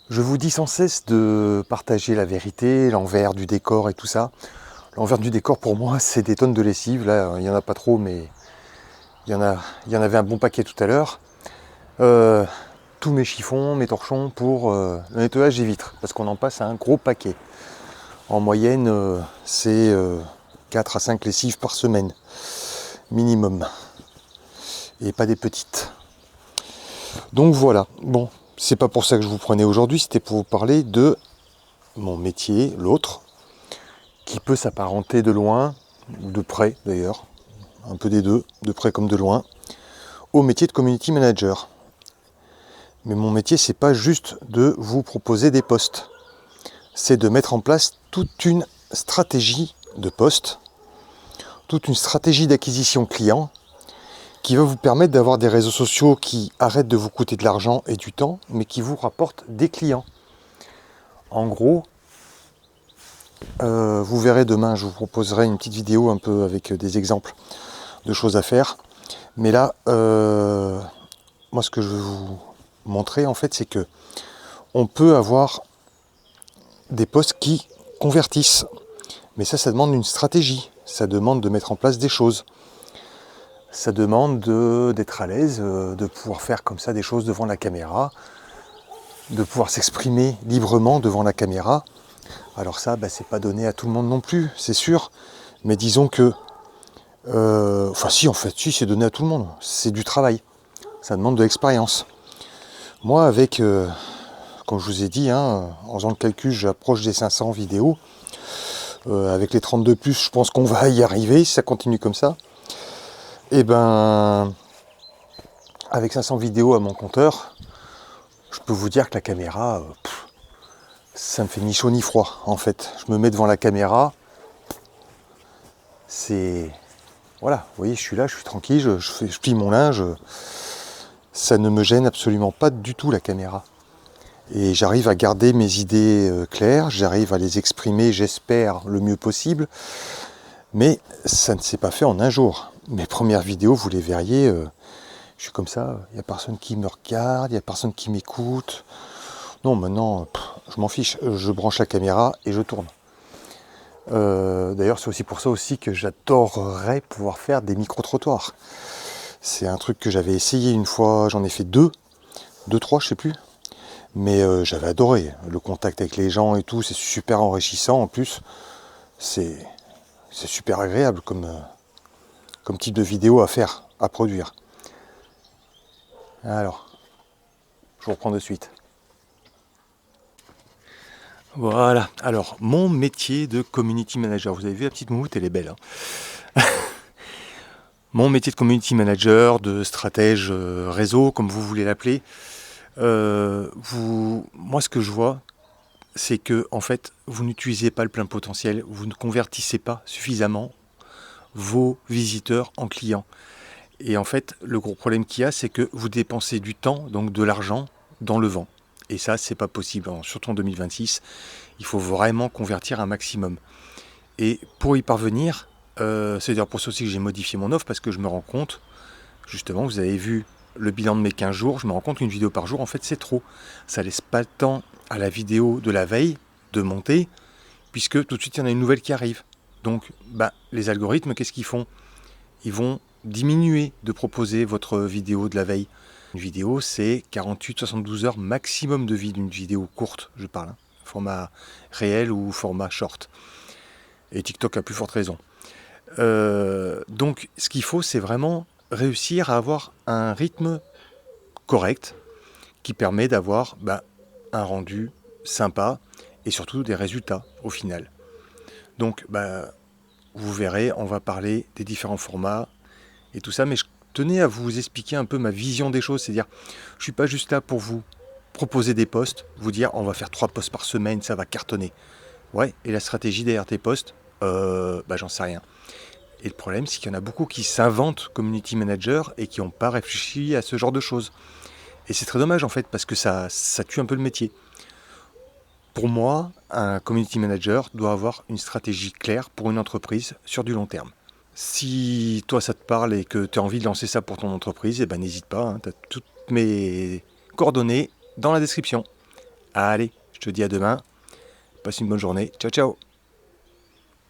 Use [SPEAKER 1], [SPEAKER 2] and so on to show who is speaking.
[SPEAKER 1] Je vous dis sans cesse de partager la vérité, l'envers du décor et tout ça. L'envers du décor pour moi, c'est des tonnes de lessive. Là, il n'y en a pas trop, mais il y en avait un bon paquet tout à l'heure. Euh, tous mes chiffons, mes torchons pour le nettoyage des vitres, parce qu'on en passe à un gros paquet. En moyenne, c'est 4 à 5 lessives par semaine, minimum. Et pas des petites. Donc voilà, bon, c'est pas pour ça que je vous prenais aujourd'hui, c'était pour vous parler de mon métier, l'autre, qui peut s'apparenter de loin, ou de près d'ailleurs, un peu des deux, de près comme de loin, au métier de community manager. Mais mon métier, c'est pas juste de vous proposer des posts, c'est de mettre en place toute une stratégie de posts, toute une stratégie d'acquisition client qui va vous permettre d'avoir des réseaux sociaux qui arrêtent de vous coûter de l'argent et du temps, mais qui vous rapportent des clients. En gros, vous verrez demain, je vous proposerai une petite vidéo un peu avec des exemples de choses à faire. Mais là, moi ce que je veux vous montrer en fait, c'est que on peut avoir des posts qui convertissent. Mais ça demande une stratégie. Ça demande de mettre en place des choses. Ça demande d'être à l'aise, de pouvoir faire comme ça des choses devant la caméra, de pouvoir s'exprimer librement devant la caméra. Alors ça, c'est pas donné à tout le monde non plus, c'est sûr. Mais disons que, si, c'est donné à tout le monde. C'est du travail. Ça demande de l'expérience. Moi, avec, comme je vous ai dit, en faisant le calcul, j'approche des 500 vidéos. Avec les 32 plus, je pense qu'on va y arriver si ça continue comme ça. Et avec 500 vidéos à mon compteur, je peux vous dire que la caméra, ça me fait ni chaud ni froid, en fait. Je me mets devant la caméra, c'est... Voilà, vous voyez, je suis là, je suis tranquille, je plie mon linge. Ça ne me gêne absolument pas du tout, la caméra. Et j'arrive à garder mes idées claires, j'arrive à les exprimer, j'espère, le mieux possible. Mais ça ne s'est pas fait en un jour. Mes premières vidéos, vous les verriez, je suis comme ça, il n'y a personne qui me regarde, il n'y a personne qui m'écoute. Non, maintenant, je m'en fiche, je branche la caméra et je tourne. D'ailleurs, c'est aussi pour ça aussi que j'adorerais pouvoir faire des micro-trottoirs. C'est un truc que j'avais essayé une fois, j'en ai fait deux, trois, je sais plus. Mais j'avais adoré. Le contact avec les gens et tout, c'est super enrichissant. En plus, c'est super agréable comme type de vidéo à faire, à produire. Alors, je vous reprends de suite. Voilà, alors mon métier de community manager, vous avez vu la petite moumoute, elle est belle. Mon métier de community manager, de stratège réseau, comme vous voulez l'appeler, moi ce que je vois, c'est que en fait, vous n'utilisez pas le plein potentiel, vous ne convertissez pas suffisamment vos visiteurs en clients. Et en fait, le gros problème qu'il y a, c'est que vous dépensez du temps, donc de l'argent, dans le vent. Et ça, c'est pas possible. Surtout en 2026, il faut vraiment convertir un maximum. Et pour y parvenir, c'est d'ailleurs pour ça aussi que j'ai modifié mon offre, parce que je me rends compte, justement, vous avez vu le bilan de mes 15 jours, je me rends compte qu'une vidéo par jour, en fait, c'est trop. Ça laisse pas le temps à la vidéo de la veille de monter, puisque tout de suite, il y en a une nouvelle qui arrive. Donc, les algorithmes, qu'est-ce qu'ils font? Ils vont diminuer de proposer votre vidéo de la veille. Une vidéo, c'est 48-72 heures maximum de vie d'une vidéo courte, je parle, format réel ou format short. Et TikTok a plus forte raison. Donc, ce qu'il faut, c'est vraiment réussir à avoir un rythme correct qui permet d'avoir un rendu sympa et surtout des résultats au final. Donc, vous verrez, on va parler des différents formats et tout ça, mais je tenais à vous expliquer un peu ma vision des choses, c'est-à-dire, je suis pas juste là pour vous proposer des posts, vous dire on va faire 3 posts par semaine, ça va cartonner. Ouais, et la stratégie derrière tes posts, j'en sais rien. Et le problème, c'est qu'il y en a beaucoup qui s'inventent community manager et qui n'ont pas réfléchi à ce genre de choses. Et c'est très dommage en fait, parce que ça tue un peu le métier. Pour moi, un community manager doit avoir une stratégie claire pour une entreprise sur du long terme. Si toi ça te parle et que tu as envie de lancer ça pour ton entreprise, n'hésite pas, tu as toutes mes coordonnées dans la description. Allez, je te dis à demain. Passe une bonne journée. Ciao, ciao.